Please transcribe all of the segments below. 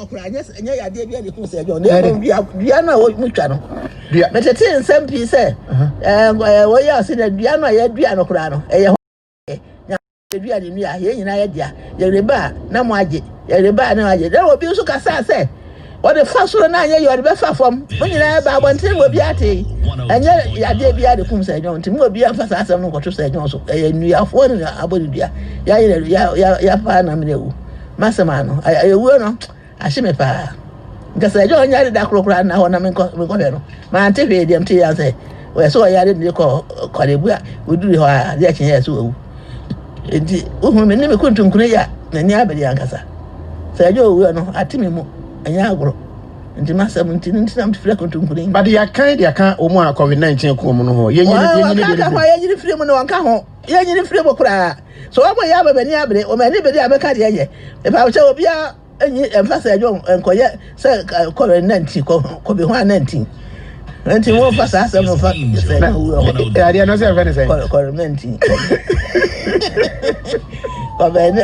okura anya ya de bia de kun se jo na bia na wo mutwa no bia metete nsem pi se wo ya se na bia no ya dua no kura no eye ho nya dua de nua ye nyina ya dia ye reba na mo age ye reba na age da wo bi so kasa se wo de fa so na anya yo de be fa fom mo nyina ba abonten wo bia te anya ya de bia de kun se jo nti mo bia fa sa asem no ko to se jo so eye nua fo ni abodi dua ya fa na me wu masema no ayewu no ahime pa ngasa jo nya de akrokra na ho na me ko be no ma ante hwe dem ti ya se we so ya de ko lebu a oduri ho a de akyen ya so wu enti ohun me ne me kuntunkune ya na ni abedi ankasa sa jo wu no atimi mu anya agro enti masem enti na mfira kuntunkune but ya kan omo a covid-19 ko mu no ho ye nyini fire mu no wanka ho ye nyini fire mu kura so abo ya babani abre o mani bedi abeka de ye e ba che obi a enyi emfasa ejo enkoye se covid-19 ko be ho 19 enti wo fasa asem no fa se na wo ade no se fa ne se covid-19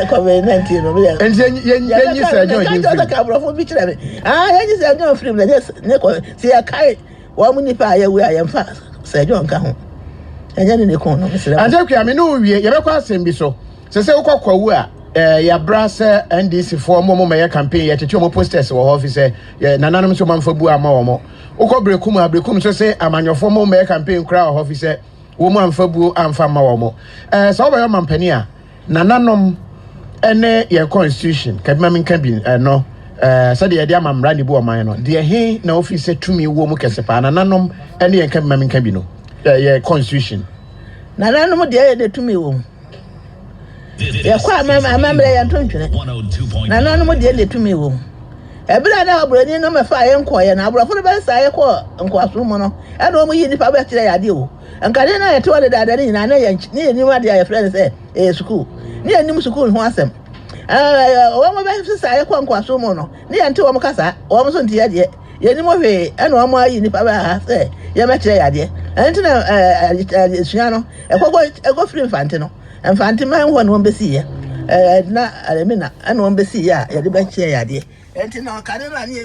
covid-19 no be enti yenyi se ejo din fi ka brofo bi kire me yenyi se ejo fi me ne ko se ya kai wo mu nipa ya wi ayemfa se ejo nka ho enya ne ko no misira anjakwa me no wie ye be kwa asem bi so se ukokwawu a ya brase NDC for mo me campaign ya tete mo posters wo office ya nananom so manfa bu ama wo mo ukobrekum so se amanyofo mo me campaign kra wo office wo mo amfa bu amfa ma wo mo so wo be mampani a nananom ene ye constitution kabima min kan bi no sade ye dia mamra ni bu o man no de he na office tumi wo mo kesepa nananom ene ye kabima min kan bi no ye constitution nananom de ye tumi wo ya kwa amamre ya ntontwene na nanu mo de tumi wo ebira na obrani no me fa ye nkoye na abrafo no be sa ye ko nkwaso mo no e no mo yi ni fa be kire ya de wo nkade na ye to de dada ni na ye ni ni ma de ya friend say school ni anim school ho asem o mo be sa ye ko nkwaso mo no ni ye nte wo mo kasa wo mo so nti ya de ye ni mo hwe e no mo ayi ni fa be ha say ye me kire ya de enti na suya no e ko free infante no Enfante man ho no mbesi ye na alemina ana mbesi ya de ba kire ya de enti na kare na ni